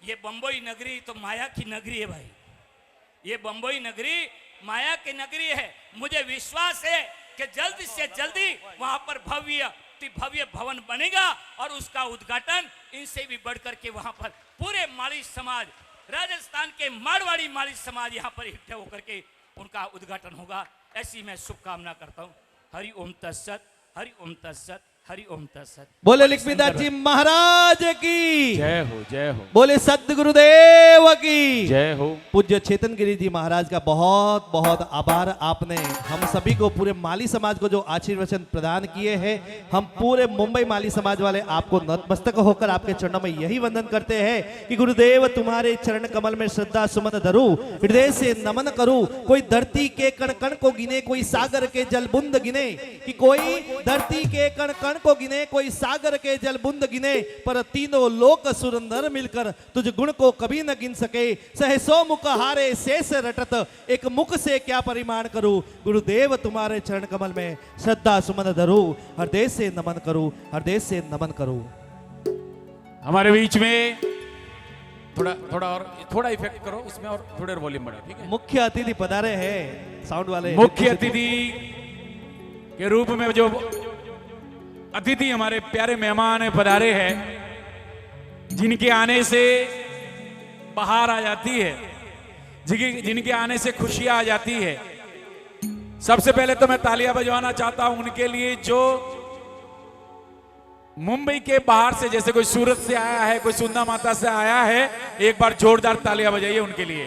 ये बंबई नगरी तो माया की नगरी है भाई, ये बंबई नगरी माया की नगरी है। मुझे विश्वास है कि जल्दी से जल्दी वहां पर भव्य भवन बनेगा और उसका उद्घाटन इनसे भी बढ़कर के वहां पर पूरे माली समाज, राजस्थान के मारवाड़ी माली समाज यहां पर इकट्ठे होकर के उनका उद्घाटन होगा। ऐसी मैं शुभकामना करता हूं। हरि ओम तत्सत, हरि ओम तत्सत। हरि ओम तत्सत। बोले लक्ष्मीदास जी महाराज की, जय हो जय हो बोले सद्गुरुदेव की जय हो। पूज्य चेतन गिरी जी महाराज का बहुत बहुत आभार। आपने हम सभी को, पूरे माली समाज को जो आशीर्वचन प्रदान किए हैं, हम पूरे मुंबई माली समाज वाले आपको नतमस्तक होकर आपके चरणों में यही वंदन करते हैं कि गुरुदेव तुम्हारे चरण कमल में श्रद्धा सुमन धरूं, हृदय से नमन करूं। कोई धरती के कण कण को गिने, कोई सागर के जल बूंद गिने, कि कोई धरती के कण कण को गिने, कोई सागर के जल बूंद गिने, पर तीनों लोक सुरंदर मिलकर तुझ गुण को कभी न गिन सके। सहसो मुख हारे शेष रटत, एक मुख से क्या परिमाण करूं। गुरुदेव तुम्हारे चरण कमल में श्रद्धा सुमन धरूं, हृदय से नमन करूं, हृदय से नमन करूं। हमारे बीच में थोड़ा इफेक्ट करो इसमें, और थोड़े वॉल्यूम बढ़ाओ, ठीक है। मुख्य अतिथि पधारे हैं, साउंड वाले मुख्य अतिथि के रूप में जो अतिथि हमारे प्यारे मेहमान पधारे हैं, जिनके आने से बहार आ जाती है, जिनके आने से खुशियां आ जाती है। सबसे पहले तो मैं तालियां बजवाना चाहता हूं उनके लिए जो मुंबई के बाहर से, जैसे कोई सूरत से आया है, कोई सुंदा माता से आया है। एक बार जोरदार तालियां बजाइए उनके लिए।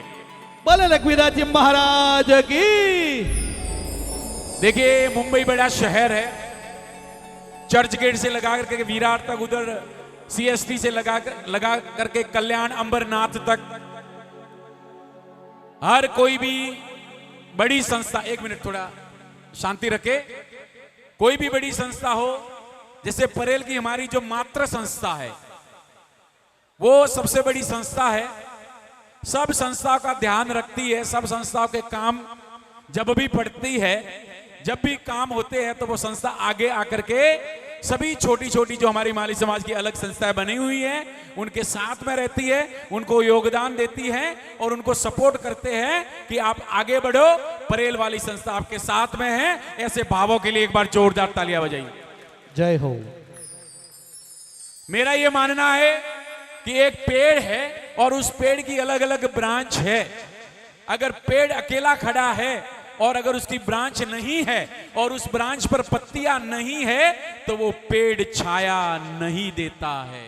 बोले लक्ष्मीदास जी महाराज की। देखिए मुंबई बड़ा शहर है, चर्च गेट से लगा करके विरार तक, उधर सीएसटी से लगा करके कल्याण अंबरनाथ तक, हर कोई भी बड़ी संस्था, एक मिनट थोड़ा शांति रखे, कोई भी बड़ी संस्था हो, जैसे परेल की हमारी जो मातृ संस्था है, वो सबसे बड़ी संस्था है, सब संस्थाओं का ध्यान रखती है, सब संस्थाओं के काम जब भी पड़ती है, जब भी काम होते हैं, तो वो संस्था आगे आकर के सभी छोटी छोटी जो हमारी माली समाज की अलग संस्थाएं बनी हुई हैं, उनके साथ में रहती है, उनको योगदान देती है और उनको सपोर्ट करते हैं कि आप आगे बढ़ो, परेल वाली संस्था आपके साथ में है। ऐसे भावों के लिए एक बार जोरदार तालियां बजाइए। जय हो। मेरा यह मानना है कि एक पेड़ है और उस पेड़ की अलग अलग ब्रांच है। अगर पेड़ अकेला खड़ा है और अगर उसकी ब्रांच नहीं है और उस ब्रांच पर पत्तियां नहीं है, तो वो पेड़ छाया नहीं देता है।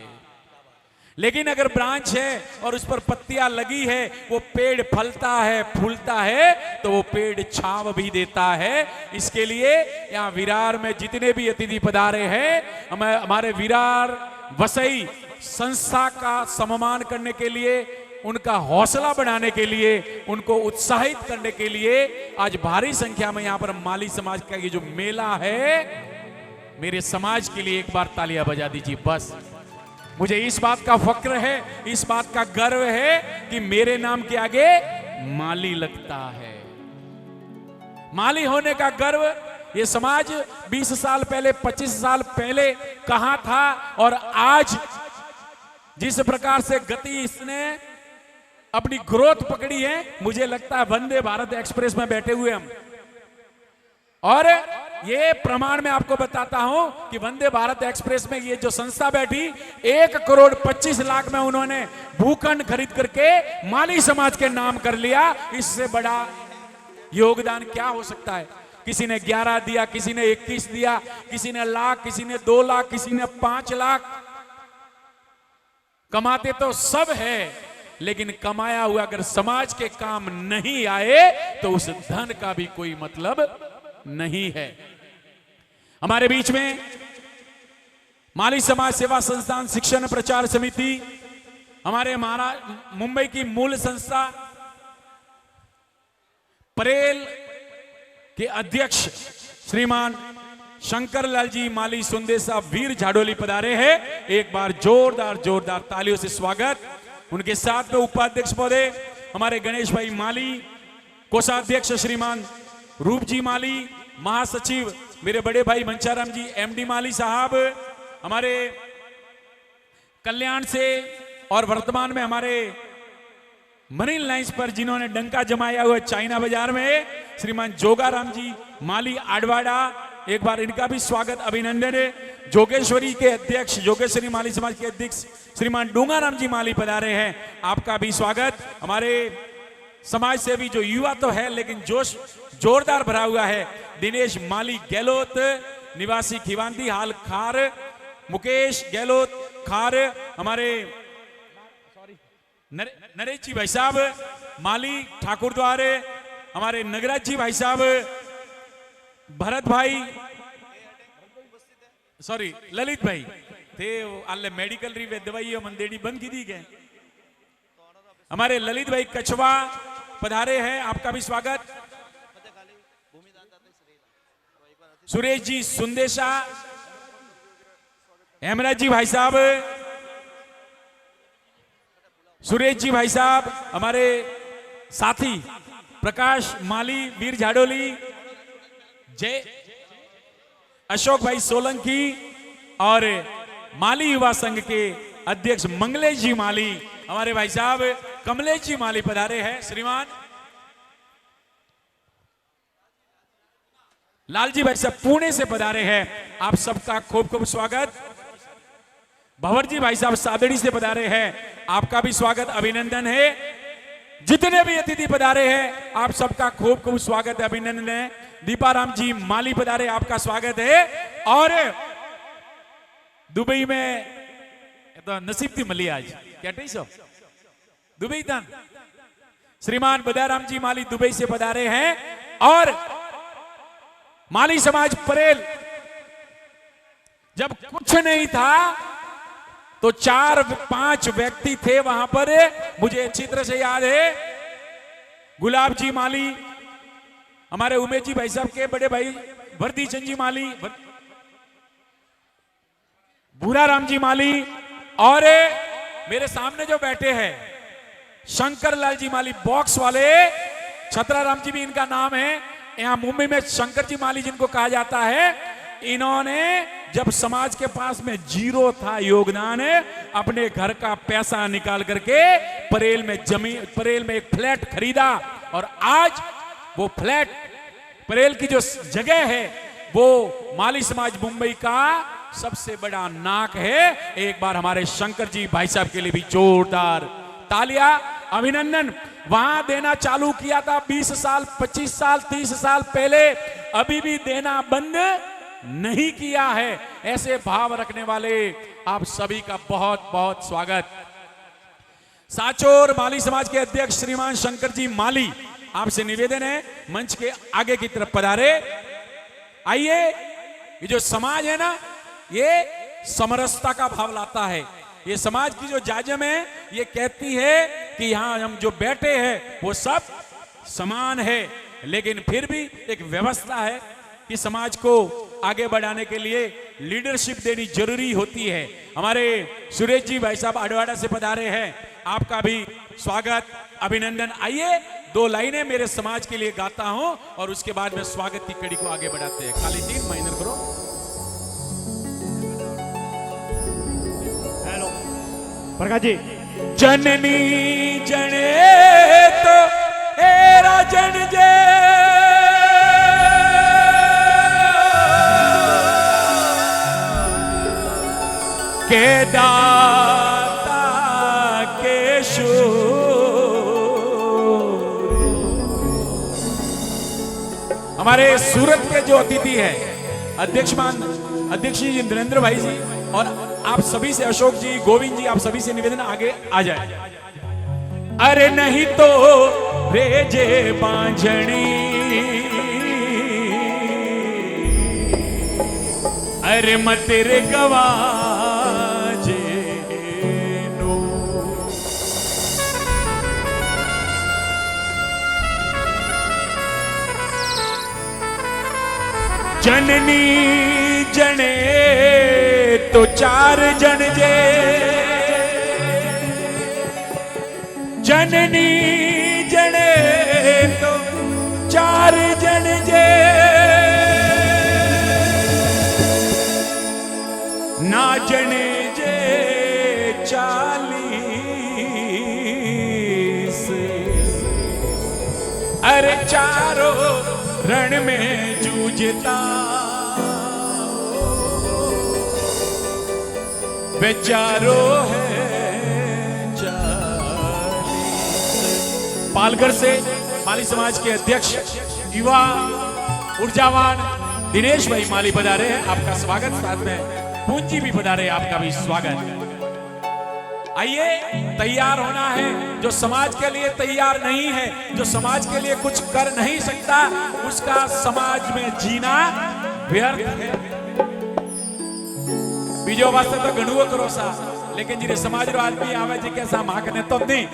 लेकिन अगर ब्रांच है और उस पर पत्तियां लगी है, वो पेड़ फलता है, फूलता है, तो वो पेड़ छांव भी देता है। इसके लिए यहाँ विरार में जितने भी अतिथि पधारे हैं, हमारे विरार वसई संस्था का सम्मान करने के लिए, उनका हौसला बढ़ाने के लिए, उनको उत्साहित करने के लिए आज भारी संख्या में यहाँ पर माली समाज का ये जो मेला है, मेरे समाज के लिए एक बार तालियां बजा दीजिए। बस मुझे इस बात का फक्र है, इस बात का गर्व है कि मेरे नाम के आगे माली लगता है। माली होने का गर्व, ये समाज 20 साल पहले, 25 साल पहले कहां था और आज जिस प्रकार से गति इसने अपनी ग्रोथ पकड़ी है, मुझे लगता है वंदे भारत एक्सप्रेस में बैठे हुए हम। और ये प्रमाण मैं आपको बताता हूं कि वंदे भारत एक्सप्रेस में ये जो संस्था बैठी, 1,25,00,000 में उन्होंने भूखंड खरीद करके माली समाज के नाम कर लिया। इससे बड़ा योगदान क्या हो सकता है? किसी ने 11 दिया, किसी ने 21 दिया, किसी ने लाख, किसी ने 2 लाख, किसी ने 5 लाख। कमाते तो सब है, लेकिन कमाया हुआ अगर समाज के काम नहीं आए तो उस धन का भी कोई मतलब नहीं है। हमारे बीच में माली समाज सेवा संस्थान शिक्षण प्रचार समिति, हमारे मुंबई की मूल संस्था परेल के अध्यक्ष श्रीमान शंकर लाल जी माली सुंदेसा वीर झाड़ोली पधारे हैं। एक बार जोरदार तालियों से स्वागत। उनके साथ में उपाध्यक्ष महोदय हमारे गणेश भाई माली, कोषाध्यक्ष श्रीमान रूप जी माली, महासचिव मेरे बड़े भाई मंचाराम जी एमडी माली साहब, हमारे कल्याण से और वर्तमान में हमारे मरीन लाइंस पर जिन्होंने डंका जमाया हुआ चाइना बाजार में, श्रीमान जोगाराम जी माली आडवाड़ा, एक बार इनका भी स्वागत अभिनंदन है। जोगेश्वरी के अध्यक्ष, जोगेश्वरी माली समाज के अध्यक्ष श्रीमान डूंगाराम जी माली पधारे हैं, आपका भी स्वागत। हमारे समाज सेवी जो युवा तो है लेकिन जोश जोरदार भरा हुआ है, दिनेश माली गहलोत निवासी खिवांदी हाल खार, मुकेश गहलोत खार, हमारे नरेश जी भाई साहब माली ठाकुर द्वारे, हमारे नगराज जी भाई साहब, भरत भाई, सॉरी ललित भाई थे आले मेडिकल री वे दवाइयों मंदेड़ी बंद की दी गए। हमारे ललित भाई कछवा पधारे हैं, आपका भी स्वागत। सुरेश जी सुंदेशा, हेमराज जी भाई साहब, सुरेश जी भाई साहब, हमारे साथी प्रकाश माली वीर झाडोली, जय अशोक भाई सोलंकी और माली युवा संघ के अध्यक्ष मंगलेश जी माली, हमारे भाई साहब कमलेश जी माली पधारे हैं। श्रीमान लालजी भाई साहब पुणे से पधारे हैं, आप सबका खूब खूब स्वागत। भंवर जी भाई साहब सादड़ी से पधारे हैं, आपका भी स्वागत अभिनंदन है। जितने भी अतिथि पधारे हैं आप सबका खूब खूब स्वागत है, अभिनंदन है। दीपाराम जी माली पधारे, आपका स्वागत है। और दुबई में तो नसीब थी मली आज क्या सो दुबई था, श्रीमान बदाराम जी माली दुबई से पधारे हैं। और माली समाज परेल जब कुछ नहीं था तो 4-5 व्यक्ति थे वहां पर, मुझे अच्छी तरह से याद है। गुलाब जी माली, हमारे उमेश जी भाई साहब के बड़े भाई वर्दी चंद जी माली, भूराराम जी माली, और मेरे सामने जो बैठे हैं शंकर लाल जी माली बॉक्स वाले, छतराराम जी भी इनका नाम है। यहां मुंबई में शंकर जी माली जिनको कहा जाता है, इन्होंने जब समाज के पास में जीरो था योगदान, अपने घर का पैसा निकाल करके परेल में जमीन, परेल में एक फ्लैट खरीदा, और आज वो फ्लैट परेल की जो जगह है वो माली समाज मुंबई का सबसे बड़ा नाक है। एक बार हमारे शंकर जी भाई साहब के लिए भी जोरदार तालियां, अभिनंदन। वहां देना चालू किया था 20 साल, 25 साल, 30 साल पहले, अभी भी देना बंद नहीं किया है। ऐसे भाव रखने वाले आप सभी का बहुत बहुत स्वागत। साचोर माली समाज के अध्यक्ष श्रीमान शंकर जी माली, आपसे निवेदन है मंच के आगे की तरफ पधारे। आइए, ये जो समाज है ना, ये समरसता का भाव लाता है। ये समाज की जो जाजम है ये कहती है कि यहां हम जो बैठे हैं वो सब समान है, लेकिन फिर भी एक व्यवस्था है कि समाज को आगे बढ़ाने के लिए लीडरशिप देनी जरूरी होती है। हमारे सुरेश जी भाई साहब अडवाड़ा से पधारे हैं, आपका भी स्वागत अभिनंदन। आइए 2 लाइनें मेरे समाज के लिए गाता हूं और उसके बाद में स्वागत की कड़ी को आगे बढ़ाते हैं। खाली 3 माइनर करो। हेलो प्रकाश जी। जननी जने तो एरा जन जे, के दाता के हमारे सूरत के जो अतिथि है अध्यक्ष जी नरेंद्र भाई जी, और आप सभी से अशोक जी, गोविंद जी, आप सभी से निवेदन आगे आ जाए। अरे नहीं तो रेजे बांझणी, अरे मतेरे गवाजे नो, जननी जने तो 4 जन जे, जननी जने तो 4 जन जे, ना जने जे 40, अरे चारों रण में जूझता बेचारो है 40। पालघर से माली समाज के अध्यक्ष, युवा, ऊर्जावान दिनेश भाई माली पधारे हैं, आपका स्वागत। साथ में पूंजी भी पधारे, आपका भी स्वागत। आइए, तैयार होना है। जो समाज के लिए तैयार नहीं है, जो समाज के लिए कुछ कर नहीं सकता, उसका समाज में जीना व्यर्थ है। बीजो वास्ते तो घणुओ करो सा, लेकिन जिन्हें समाज रो आदमी आवे जी कैसा माकने तो नहीं।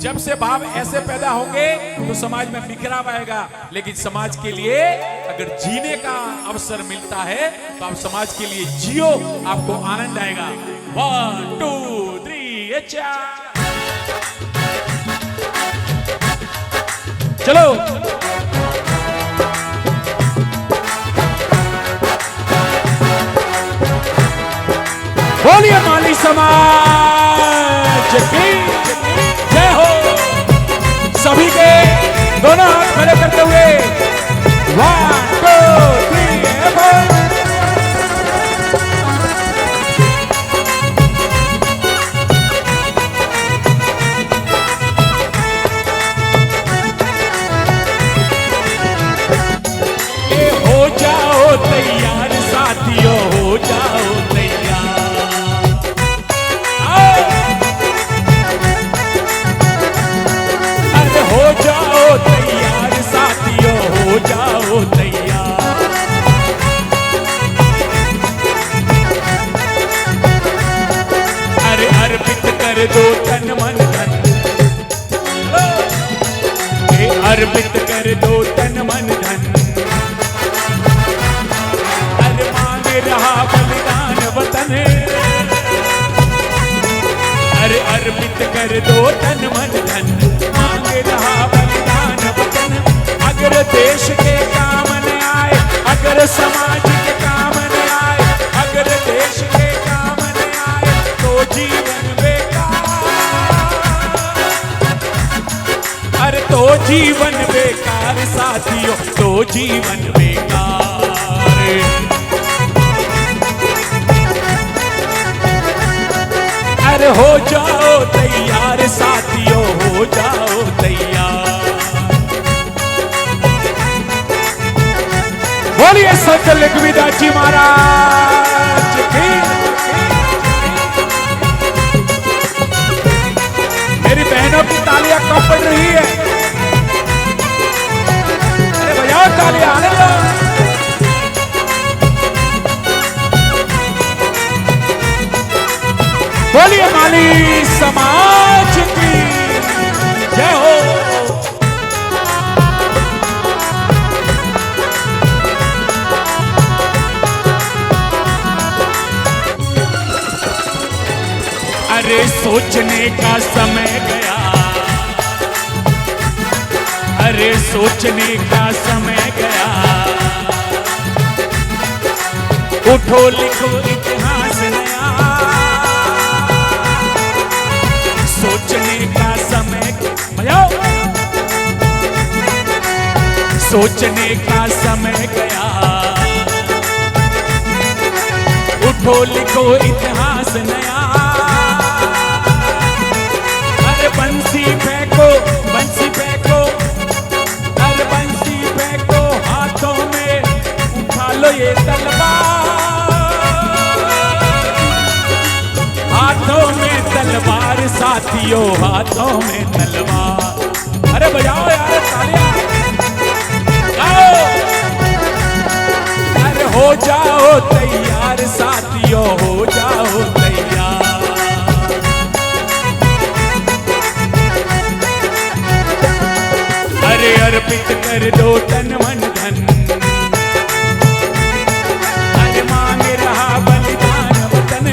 जब से भाव ऐसे पैदा होंगे तो समाज में बिखराव आएगा। लेकिन समाज के लिए अगर जीने का अवसर मिलता है तो आप समाज के लिए जियो, आपको आनंद आएगा। 1 2 3 चलो। बोलिए माली समाज की जय हो। सभी के दोनों हाथ खड़े करते हुए 1 2 3 4। हो जाओ तैयार साथियों, हो जाओ तैयार। अरे हो जाओ तैयार साथियों, हो जाओ तैयार। अरे अर्पित कर दो तन मन धन, अर्पित कर दो तन मन धन। अरे मांग रहा बलिदान वतन, अरे अर्पित कर दो तन मन धन। मांग रहा बलिदान वतन, अगर देश के काम न आए, अगर समाज के काम न आए, अगर देश के काम न आए तो जीवन बेकार। अरे तो जीवन बेकार साथियों, तो जीवन बेकार। अरे हो जाओ तैयार साथियों, हो जाओ तैयार। बोलिए संत लिखविदास जी महाराज की। मेरी बहनों की तालियां कब पड़ रही है? अरे बजाओ तालियां, आनंद। बोलिए माली समाज की जय हो। अरे सोचने का समय गया, अरे सोचने का समय गया। उठो लिखो इतिहास नया, सोचने का समय बजाओ। सोचने का समय गया, उठो लिखो इतिहास नया। अरे बंसी फेंको, बंसी फेंको, अरे बंसी फेंको हाथों में, उठा लो ये तलवार। हाथों में तलवार साथियों, हाथों में तलवार। अरे बजाओ यार तालियां, गाओ। अरे हो जाओ तैयार साथियों, हो जाओ तैयार। अरे अर्पित कर दो तन मन धन, अरे मांग रहा बलिदान वतन।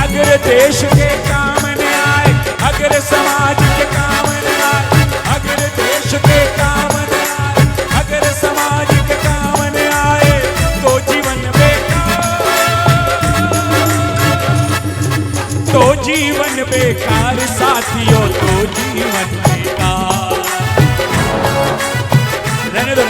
अगर देश के काम न आए, अगर समाज के काम न आए, अगर देश के काम न आए, अगर समाज के काम न आए तो जीवन बेकार। तो जीवन बेकार साथियों, तो जीवन बेकार। रहने दो।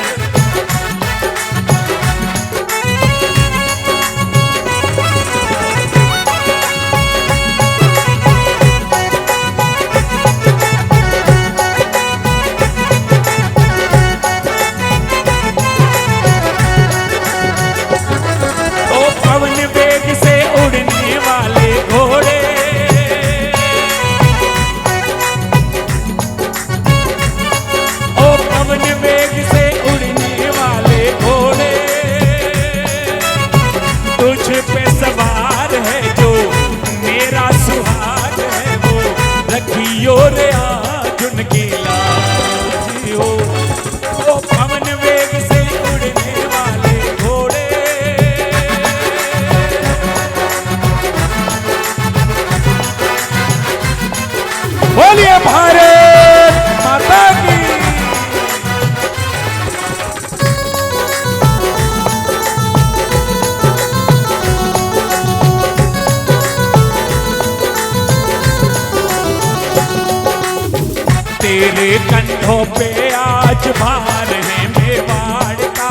तेरे कंधों पे आज भार है मेवाड़ का।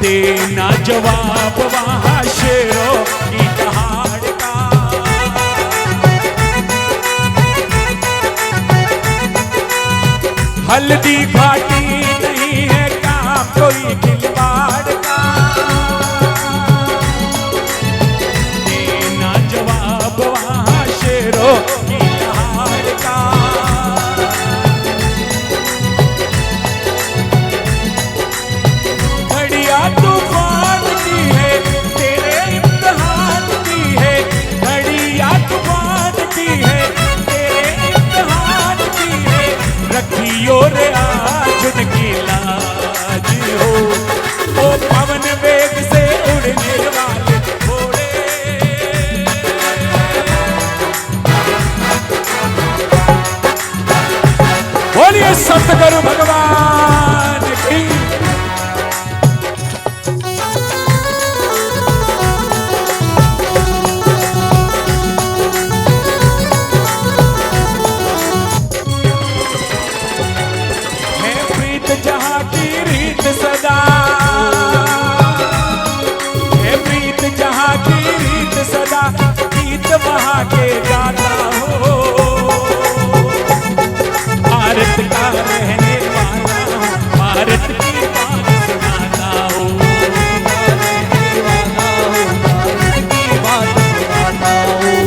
देना जवाब वहां शेरों की दहाड़ का। हल्दी घाटी नहीं है काम कोई खिलवाड़ का। देना जवाब वहां शेरों की दहाड़ का। घड़िया तूफान की है तेरे इम्तिहान की है। घड़िया तूफान की है तेरे इम्तिहान की है। रखियो रे आज उनकी लाज हो। वो पवन वेग से उड़ने वाले घोड़े। बोलिए सतगुरु भगवान की। है प्रीत जहां की रीत सदा। है प्रीत जहां की रीत सदा। गीत वहां के गाता हो। भारत का रहने वाला हूँ, भारत की बात सुनाता हूँ।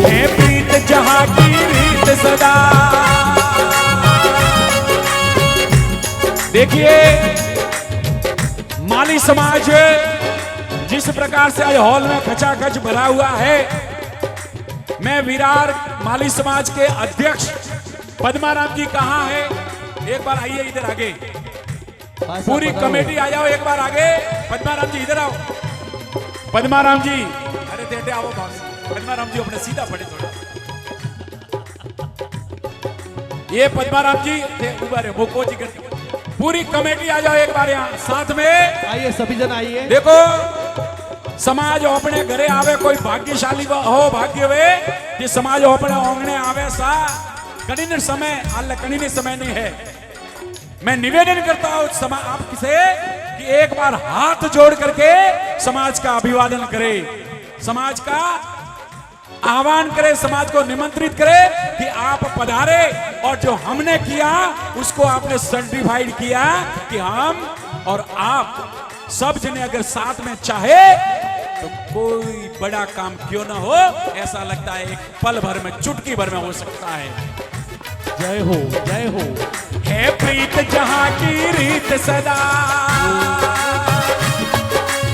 है प्रीत जहां की रीत सदा। देखिए माली समाज जिस प्रकार से आज हॉल में खचाखच भरा हुआ है, मैं विरार माली समाज के अध्यक्ष पद्माराम जी कहाँ है? एक बार आइए इधर आगे। पूरी कमेटी आ जाओ एक बार आगे। पद्माराम जी इधर आओ। पद्माराम जी, अरे देटे आओ बॉस। पद्माराम जी अपने सीधा पड़े थोड़ा। ये पद्माराम जी उबारे मोको जी करके पूरी कमेटी आ जाओ एक बार यहाँ साथ में। आइए सभी जन आइए। देखो समाज अपने घरे आवे कोई भाग्यशाली हो भाग्य वे कि समाज अपने आंगणे आवे सा कठिन समय हाल कठिन समय नहीं है। मैं निवेदन करता हूं समाज आपसे कि एक बार हाथ जोड़ करके समाज का अभिवादन करे, समाज का आह्वान करे, समाज को निमंत्रित करे कि आप पधारे और जो हमने किया उसको आपने सर्टिफाइड किया कि हम और आप सब जने अगर साथ में चाहे तो कोई बड़ा काम क्यों ना हो, ऐसा लगता है एक पल भर में चुटकी भर में हो सकता है। जय हो जय हो। है प्रीत जहां की रीत सदा।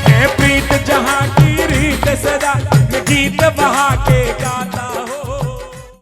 है प्रीत जहां की रीत सदा। मैं गीत वहां के गाता